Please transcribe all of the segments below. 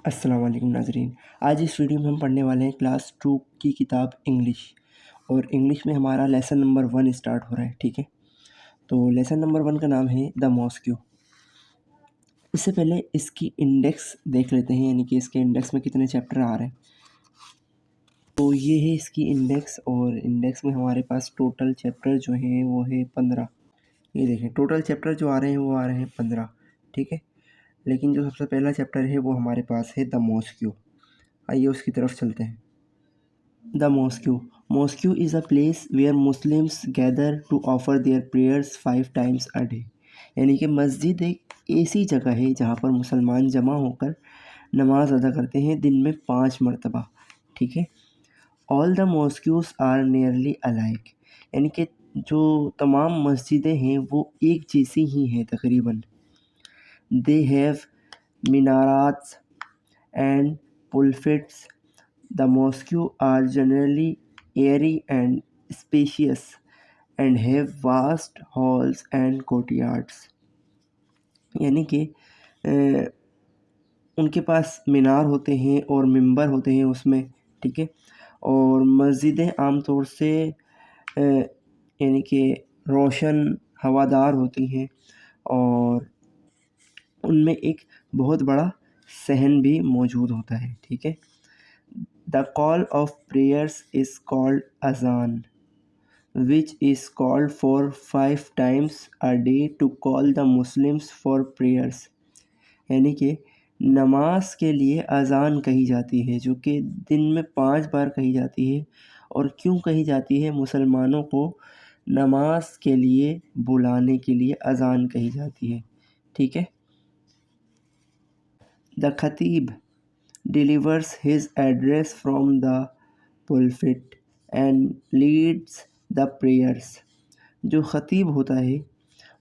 السلام علیکم ناظرین، آج اس ویڈیو میں ہم پڑھنے والے ہیں کلاس 2 کی کتاب انگلش، اور انگلش میں ہمارا لیسن نمبر 1 اسٹارٹ ہو رہا ہے. ٹھیک ہے، تو لیسن نمبر 1 کا نام ہے دا ماسکیو. اس سے پہلے اس کی انڈیکس دیکھ لیتے ہیں، یعنی کہ اس کے انڈیکس میں کتنے چیپٹر آ رہے ہیں. تو یہ ہے اس کی انڈیکس، اور انڈیکس میں ہمارے پاس ٹوٹل چیپٹر جو ہیں وہ ہے 15. یہ دیکھیں ٹوٹل چیپٹر جو آ رہے ہیں وہ آ رہے ہیں 15. ٹھیک ہے، لیکن جو سب سے پہلا چیپٹر ہے وہ ہمارے پاس ہے دا ماسکیو. آئیے اس کی طرف چلتے ہیں. دا ماسکیو. Mosque is a place where Muslims gather to offer their prayers 5 times a day. یعنی کہ مسجد ایک ایسی جگہ ہے جہاں پر مسلمان جمع ہو کر نماز ادا کرتے ہیں دن میں 5 مرتبہ. ٹھیک ہے. All the mosques are nearly alike. یعنی کہ جو تمام مسجدیں ہیں وہ ایک جیسی ہی ہیں تقریباً. They have minarets and pulpits. The mosques are generally airy and spacious and have vast halls and courtyards. یعنی کہ ان کے پاس مینار ہوتے ہیں اور ممبر ہوتے ہیں اس میں. ٹھیک ہے، اور مسجدیں عام طور سے یعنی کہ روشن ہوادار ہوتی ہیں، اور ان میں ایک بہت بڑا صحن بھی موجود ہوتا ہے. ٹھیک ہے. The call of prayers is called azan, which is called for 5 times a day to call the Muslims for prayers. یعنی کہ نماز کے لیے اذان کہی جاتی ہے، جو کہ دن میں 5 بار کہی جاتی ہے. اور کیوں کہی جاتی ہے؟ مسلمانوں کو نماز کے لیے بلانے کے لیے اذان کہی جاتی ہے. ٹھیک ہے. The khatib delivers his address from the pulpit and leads the prayers. جو خطیب ہوتا ہے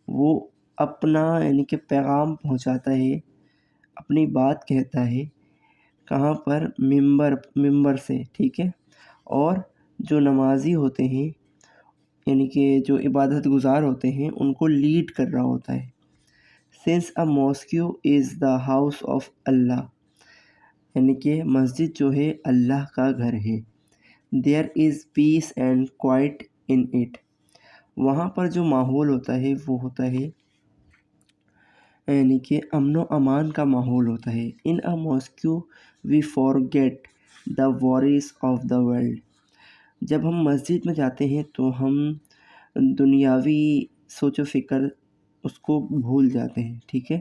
وہ اپنا یعنی کہ پیغام پہنچاتا ہے، اپنی بات کہتا ہے. کہاں پر؟ ممبر سے. ٹھیک ہے. اور جو نمازی ہوتے ہیں یعنی کہ جو عبادت گزار ہوتے ہیں ان کو لیڈ کر رہا ہوتا ہے. Since a mosque is the house of Allah. یعنی کہ مسجد جو ہے اللہ کا گھر ہے. There is peace and quiet in it. وہاں پر جو ماحول ہوتا ہے وہ ہوتا ہے یعنی کہ امن و امان کا ماحول ہوتا ہے. In a mosque we forget the worries of the world. جب ہم مسجد میں جاتے ہیں تو ہم دنیاوی سوچ و فکر اس کو بھول جاتے ہیں. ٹھیک ہے.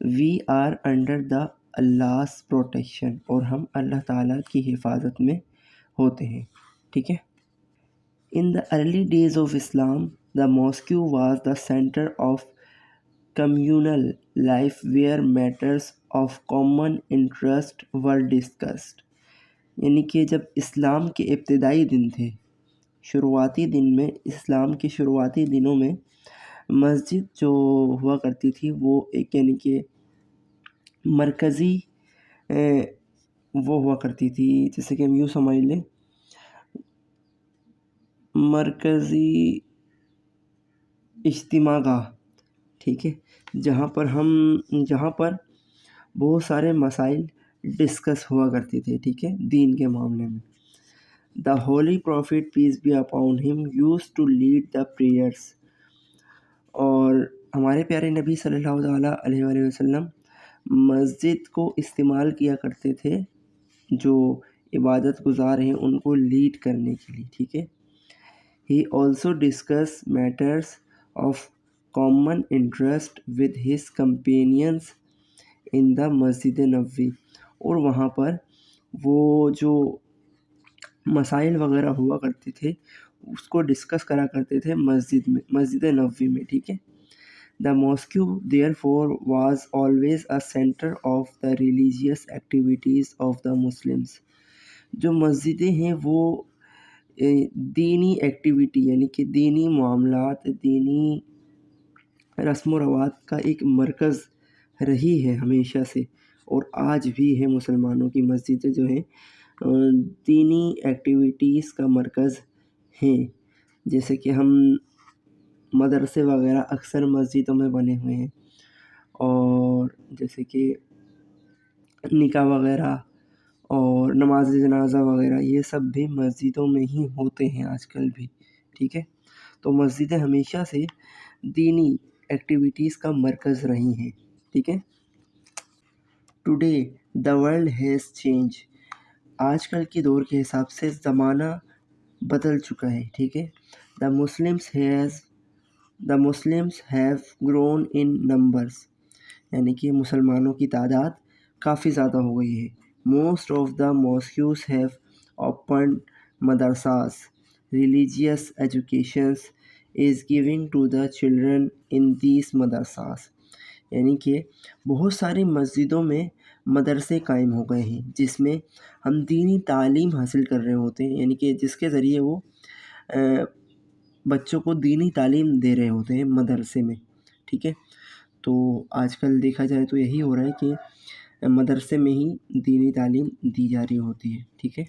We are under the Allah's protection. اور ہم اللہ تعالیٰ کی حفاظت میں ہوتے ہیں. ٹھیک ہے. In the early days of Islam, the mosque was the center of communal life where matters of common interest were discussed. یعنی کہ جب اسلام کے ابتدائی دن تھے، شروعاتی دن میں، اسلام کے شروعاتی دنوں میں مسجد جو ہوا کرتی تھی وہ ایک یعنی کہ مرکزی وہ ہوا کرتی تھی، جیسے کہ ہم یوں سمجھ لیں مرکزی اجتماع گاہ. ٹھیک ہے. جہاں پر بہت سارے مسائل ڈسکس ہوا کرتے تھے. ٹھیک ہے، دین کے معاملے میں. The Holy Prophet peace be upon him used to lead the prayers. اور ہمارے پیارے نبی صلی اللہ تعالیٰ علیہ وآلہ وسلم مسجد کو استعمال کیا کرتے تھے جو عبادت گزار ہیں ان کو لیڈ کرنے کے لیے. ٹھیک ہے. He also discussed matters of common interest with his companions in the Masjid Nabawi. اور وہاں پر وہ جو مسائل وغیرہ ہوا کرتے تھے اس کو ڈسکس کرا کرتے تھے مسجد نبوی میں. ٹھیک ہے. The mosque therefore was always a center of the religious activities of the Muslims. جو مسجدیں ہیں وہ دینی ایکٹیویٹی یعنی کہ دینی معاملات، دینی رسم و روات کا ایک مرکز رہی ہے ہمیشہ سے، اور آج بھی ہے. مسلمانوں کی مسجدیں جو ہیں دینی ایکٹیویٹیز کا مرکز ہیں. جیسے کہ ہم مدرسے وغیرہ اکثر مسجدوں میں بنے ہوئے ہیں، اور جیسے کہ نکاح وغیرہ اور نماز جنازہ وغیرہ یہ سب بھی مسجدوں میں ہی ہوتے ہیں آج کل بھی، ٹھیک ہے۔ تو مسجدیں ہمیشہ سے دینی ایکٹیویٹیز کا مرکز رہی ہیں، ٹھیک ہے۔ Today the world has change, آج کل کے دور کے حساب سے زمانہ بدل چکا ہے، ٹھیک ہے۔ The Muslims have grown in numbers, یعنی کہ مسلمانوں کی تعداد کافی زیادہ ہو گئی ہے۔ Most of the mosques have opened madrasas, religious educations is giving to the children in these madrasas, یعنی کہ بہت ساری مسجدوں میں مدرسے قائم ہو گئے ہیں جس میں ہم دینی تعلیم حاصل کر رہے ہوتے ہیں، یعنی کہ جس کے ذریعے وہ بچوں کو دینی تعلیم دے رہے ہوتے ہیں مدرسے میں، ٹھیک ہے۔ تو آج کل دیکھا جائے تو یہی ہو رہا ہے کہ مدرسے میں ہی دینی تعلیم دی جا رہی ہوتی ہے، ٹھیک ہے۔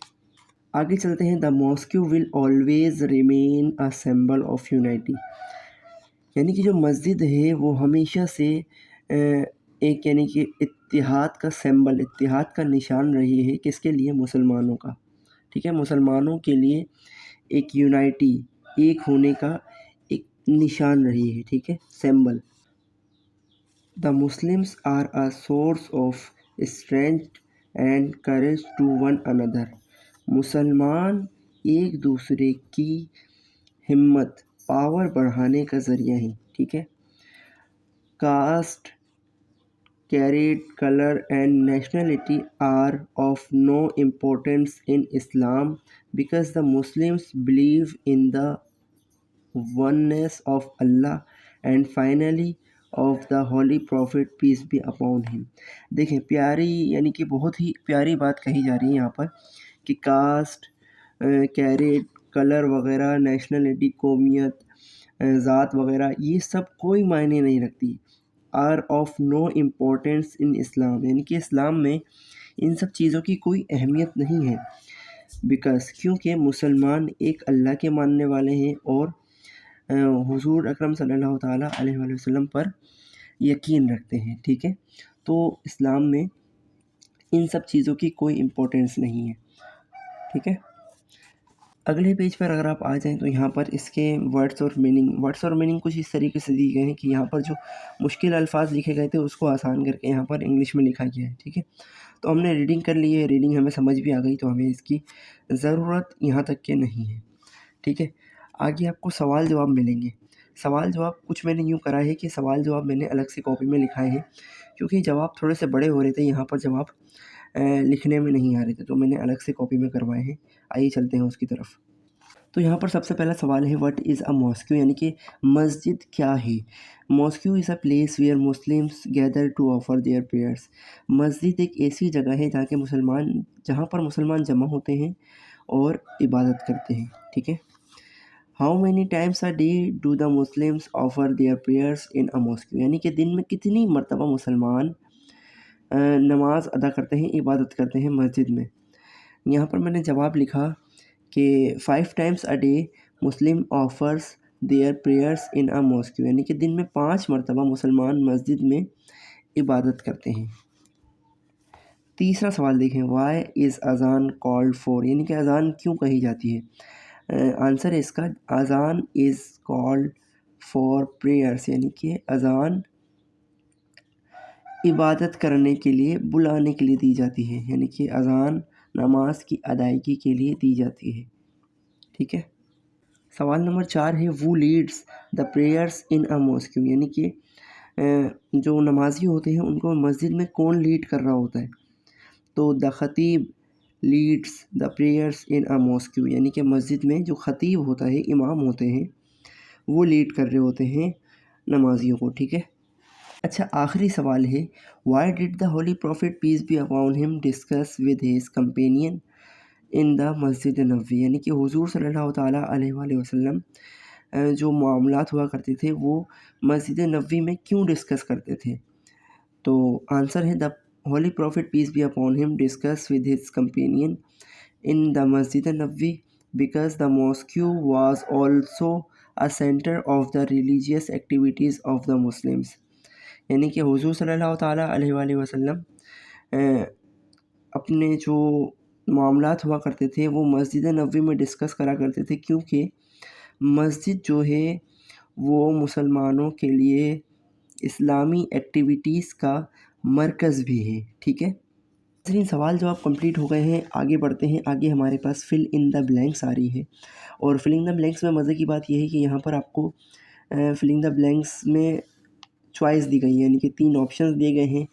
آگے چلتے ہیں۔ The mosque will always remain a symbol of unity, یعنی کہ جو مسجد ہے وہ ہمیشہ سے ایک یعنی کہ اتحاد کا سمبل، اتحاد کا نشان رہی ہے، کس کے لیے؟ مسلمانوں کا، ٹھیک ہے۔ مسلمانوں کے لیے ایک یونائٹی، ایک ہونے کا ایک نشان رہی ہے، ٹھیک ہے، symbol. The Muslims are a source of strength and courage to one اندر، مسلمان ایک دوسرے کی ہمت، پاور بڑھانے کا ذریعہ ہیں، ٹھیک ہے۔ Caste, creed, colour and nationality are of no importance in Islam because the Muslims believe in the oneness of Allah and finally of the holy prophet peace be upon him. دیکھیں پیاری، یعنی کہ بہت ہی پیاری بات کہی جا رہی ہے یہاں پر کہ کاسٹ، کیریٹ، کلر وغیرہ، نیشنلٹی، قومیت، ذات وغیرہ یہ سب کوئی معنی نہیں رکھتی، are of no importance in اسلام، یعنی کہ اسلام میں ان سب چیزوں کی کوئی اہمیت نہیں ہے، بیکاز کیونکہ مسلمان ایک اللہ کے ماننے والے ہیں اور حضور اکرم صلی اللہ تعالیٰ علیہ وآلہ وسلم پر یقین رکھتے ہیں، ٹھیک ہے۔ تو اسلام میں ان سب چیزوں کی کوئی امپورٹینس نہیں ہے، ٹھیک ہے۔ اگلے پیج پر اگر آپ آ جائیں تو یہاں پر اس کے ورڈس اور میننگ کچھ اس طریقے سے دی گئے ہیں کہ یہاں پر جو مشکل الفاظ لکھے گئے تھے اس کو آسان کر کے یہاں پر انگلش میں لکھا گیا ہے، ٹھیک ہے۔ تو ہم نے ریڈنگ کر لی ہے، ریڈنگ ہمیں سمجھ بھی آ گئی، تو ہمیں اس کی ضرورت یہاں تک کہ نہیں ہے، ٹھیک ہے۔ آگے آپ کو سوال جواب ملیں گے۔ سوال جواب کچھ میں نے یوں کرا ہے کہ سوال جواب میں نے الگ سے کاپی میں لکھائے ہیں، کیونکہ جواب تھوڑے سے بڑے ہو رہے تھے، یہاں پر جواب لکھنے میں نہیں آ رہے تھے، تو میں نے الگ سے کاپی میں کروائے ہیں۔ آئیے چلتے ہیں اس کی طرف۔ تو یہاں پر سب سے پہلا سوال ہے وٹ از اے ماسکو، یعنی کہ مسجد کیا ہے؟ Mosque is a place where Muslims gather to offer their prayers, مسجد ایک ایسی جگہ ہے جہاں پر مسلمان جمع ہوتے ہیں اور عبادت کرتے ہیں، ٹھیک ہے۔ How many times a day do the Muslims offer their prayers in a mosque, یعنی کہ دن میں کتنی مرتبہ مسلمان نماز ادا کرتے ہیں، عبادت کرتے ہیں مسجد میں؟ یہاں پر میں نے جواب لکھا کہ 5 times a day Muslim offers their prayers in a mosque, یعنی کہ دن میں 5 مرتبہ مسلمان مسجد میں عبادت کرتے ہیں۔ تیسرا سوال دیکھیں، وائی از اذان کالڈ فور، یعنی کہ اذان کیوں کہی جاتی ہے؟ آنسر ہے اس کا، اذان از کالڈ فار پریئرس، یعنی کہ اذان عبادت کرنے کے لیے، بلانے کے لیے دی جاتی ہے، یعنی کہ اذان نماز کی ادائیگی کے لیے دی جاتی ہے، ٹھیک ہے۔ سوال نمبر 4 ہے وہ leads the prayers in a mosque, یعنی کہ جو نمازی ہوتے ہیں ان کو مسجد میں کون لیڈ کر رہا ہوتا ہے؟ تو دا خطیب leads the prayers in a mosque, یعنی کہ مسجد میں جو خطیب ہوتا ہے، امام ہوتے ہیں، وہ لیڈ کر رہے ہوتے ہیں نمازیوں کو، ٹھیک ہے۔ اچھا آخری سوال ہے why did the holy prophet peace be upon him discuss with his companion in the مسجد نبوی، یعنی کہ حضور صلی اللہ تعالیٰ علیہ وآلہ وسلم جو معاملات ہوا کرتے تھے وہ مسجد نبوی میں کیوں ڈسکس کرتے تھے؟ تو آنسر ہے the holy prophet peace be upon him discuss with his companion in the مسجد نبوی because the mosque was also a centre of the religious activities of the Muslims, یعنی کہ حضور صلی اللہ تعالیٰ علیہ وآلہ وسلم اپنے جو معاملات ہوا کرتے تھے وہ مسجد نبوی میں ڈسکس کرا کرتے تھے، کیونکہ مسجد جو ہے وہ مسلمانوں کے لیے اسلامی ایکٹیویٹیز کا مرکز بھی ہے، ٹھیک ہے۔ ناظرین، سوال جواب کمپلیٹ ہو گئے ہیں، آگے بڑھتے ہیں۔ آگے ہمارے پاس فل ان دا بلینکس آ رہی ہے، اور فل ان دا بلینکس میں مزے کی بات یہ ہے کہ یہاں پر آپ کو فل ان دا بلینکس میں چوائس دی گئی ہے، یعنی کہ 3 آپشنز دیے گئے ہیں۔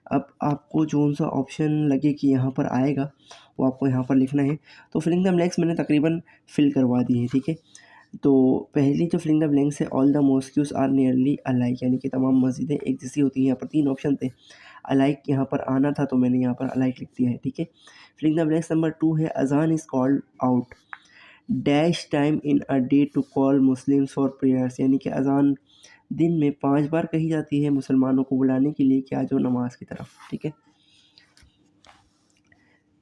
اب آپ کو جون سا آپشن لگے کہ یہاں پر آئے گا وہ آپ کو یہاں پر لکھنا ہے۔ تو فل ان دا بلینکس میں نے تقریباً فل کروا دی ہے، ٹھیک ہے۔ تو پہلی جو فل ان دا بلینکس ہے، آل دا ماسکیوز آر نیئرلی الائک، یعنی کہ تمام مسجدیں ایک جیسی ہوتی ہیں۔ یہاں پر 3 آپشن تھے، الائک یہاں پر آنا تھا تو میں نے یہاں پر الائک لکھ دیا ہے، ٹھیک ہے۔ فل ان دا بلینکس نمبر 2 ہے، اذان is called out dash time in a day to call Muslims for prayers, یعنی کہ اذان دن میں 5 بار کہی جاتی ہے مسلمانوں کو بلانے کے لیے کہ آ جاؤ نماز کی طرف، ٹھیک ہے۔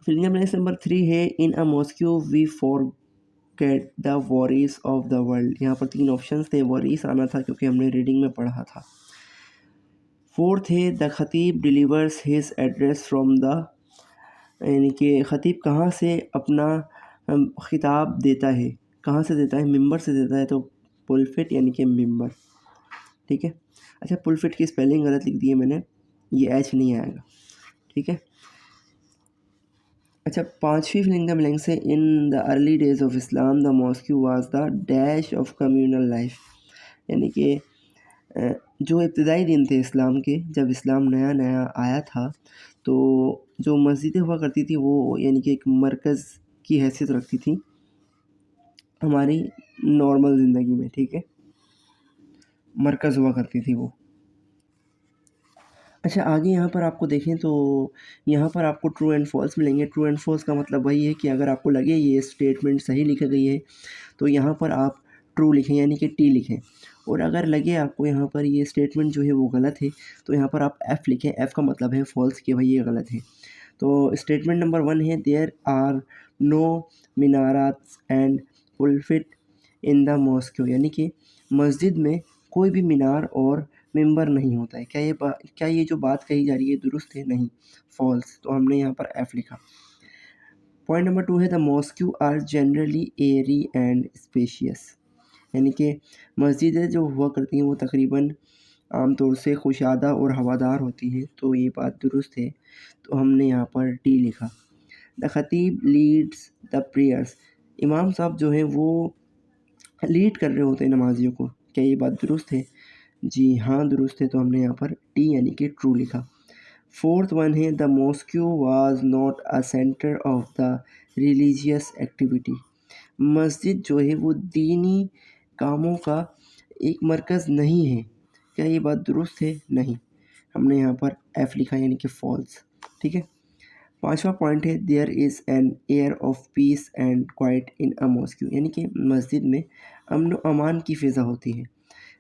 فل ان دا بلینکس نمبر 3 ہے، in a mosque we forget the worries of the world, یہاں پر 3 آپشنز تھے، وریز آنا تھا کیونکہ ہم نے ریڈنگ میں پڑھا تھا۔ 4 ہے، دا خطیب delivers his address from the, یعنی کہ خطیب کہاں سے اپنا خطاب دیتا ہے، کہاں سے دیتا ہے، ممبر سے دیتا ہے، تو پلفٹ یعنی کہ ممبر، ٹھیک ہے۔ اچھا، پلفٹ کی اسپیلنگ غلط لکھ دی ہے میں نے، یہ ایچ نہیں آئے گا، ٹھیک ہے۔ اچھا، 5ویں فل ان دا بلینکس ہے، in the early days of Islam the mosque was the dash of communal life, یعنی کہ جو ابتدائی دن تھے اسلام کے، جب اسلام نیا نیا آیا تھا تو جو مسجدیں ہوا کرتی تھی وہ یعنی کہ ایک مرکز کی حیثیت رکھتی تھی ہماری نارمل زندگی میں، ٹھیک ہے، مرکز ہوا کرتی تھی وہ۔ اچھا، آگے یہاں پر آپ کو دیکھیں تو یہاں پر آپ کو ٹرو اینڈ فالس ملیں گے۔ ٹرو اینڈ فالس کا مطلب وہی ہے کہ اگر آپ کو لگے یہ اسٹیٹمنٹ صحیح لکھی گئی ہے تو یہاں پر آپ ٹرو لکھیں، یعنی کہ ٹی لکھیں، اور اگر لگے آپ کو یہاں پر یہ اسٹیٹمنٹ جو ہے وہ غلط ہے تو یہاں پر آپ ایف لکھیں۔ ایف کا مطلب ہے فالس، کہ بھائی یہ غلط ہے۔ تو اسٹیٹمنٹ نمبر 1 ہے، دیر آر نو میناراتس اینڈ پلفٹ ان دا ماسکیو، یعنی کہ مسجد میں کوئی بھی مینار اور ممبر نہیں ہوتا ہے۔ کیا یہ جو بات کہی جا رہی ہے درست ہے؟ نہیں، فالس، تو ہم نے یہاں پر ایف لکھا۔ پوائنٹ نمبر 2 ہے، the mosque are generally airy and spacious, یعنی کہ مسجدیں جو ہوا کرتی ہیں وہ تقریباً عام طور سے خوشادہ اور ہوادار ہوتی ہیں، تو یہ بات درست ہے، تو ہم نے یہاں پر ٹی لکھا۔ دا خطیب لیڈس دا پریئرس، امام صاحب جو ہیں وہ لیڈ کر رہے ہوتے ہیں نمازیوں کو، کیا یہ بات درست ہے؟ جی ہاں درست ہے، تو ہم نے یہاں پر ٹی یعنی کہ ٹرو لکھا۔ 4th ون ہے، the mosque was not a centre of the religious activity, مسجد جو ہے وہ دینی کاموں کا ایک مرکز نہیں ہے، کیا یہ بات درست ہے؟ نہیں، ہم نے یہاں پر ایف لکھا یعنی کہ فالس، ٹھیک ہے۔ 5واں پوائنٹ ہے، there is an air of peace and quiet in a mosque, یعنی کہ مسجد میں امن و امان کی فضا ہوتی ہے۔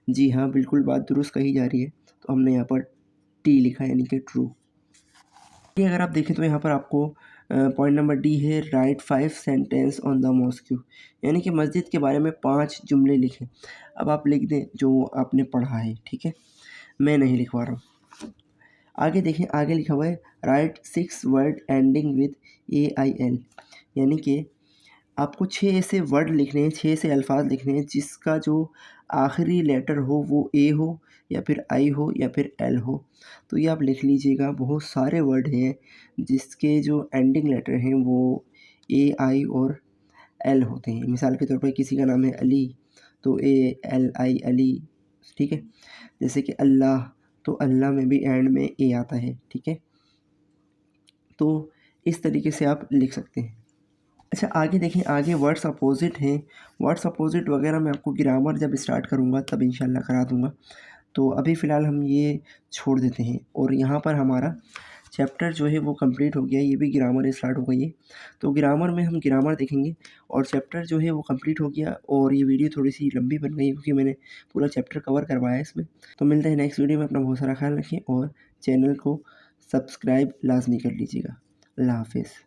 جی ہاں بالکل بات درست کہی جا رہی ہے، تو ہم نے یہاں پر ٹی لکھا یعنی کہ ٹرو۔ یہ اگر آپ دیکھیں تو یہاں پر آپ کو پوائنٹ نمبر ڈی ہے، رائٹ 5 سینٹینس آن دا ماسکیو، یعنی کہ مسجد کے بارے میں 5 جملے لکھیں۔ اب آپ لکھ دیں جو آپ نے پڑھا ہے، ٹھیک ہے، میں نہیں لکھوا رہا ہوں۔ آگے دیکھیں، آگے لکھا ہوا ہے، right 6 word ending with AIL، یعنی کہ آپ کو 6 ایسے ورڈ لکھنے ہیں، 6 ایسے الفاظ لکھنے ہیں جس کا جو آخری لیٹر ہو وہ اے ہو یا پھر آئی ہو یا پھر ایل ہو، تو یہ آپ لکھ لیجئے گا۔ بہت سارے ورڈ ہیں جس کے جو اینڈنگ لیٹر ہیں وہ اے آئی اور ایل ہوتے ہیں، مثال کے طور پر کسی کا نام ہے علی تو ALI علی، ٹھیک ہے، جیسے کہ اللہ، تو اللہ میں بھی اینڈ میں اے آتا ہے، ٹھیک ہے، تو اس طریقے سے آپ لکھ سکتے ہیں۔ اچھا آگے دیکھیں، آگے ورڈس اپوزٹ ہیں، ورڈس اپوزٹ وغیرہ میں آپ کو گرامر جب اسٹارٹ کروں گا تب انشاءاللہ کرا دوں گا، تو ابھی فی الحال ہم یہ چھوڑ دیتے ہیں۔ اور یہاں پر ہمارا چیپٹر جو ہے وہ کمپلیٹ ہو گیا ہے، یہ بھی گرامر اسٹارٹ ہو گئی ہے، تو گرامر میں ہم گرامر دیکھیں گے، اور چیپٹر جو ہے وہ کمپلیٹ ہو گیا، اور یہ ویڈیو تھوڑی سی لمبی بن گئی کیونکہ میں نے پورا چیپٹر کور کروایا ہے اس میں۔ تو ملتے ہیں نیکسٹ ویڈیو میں، اپنا بہت سارا خیال رکھیں اور چینل کو سبسکرائب لازمی کر لیجیے گا۔ اللہ حافظ۔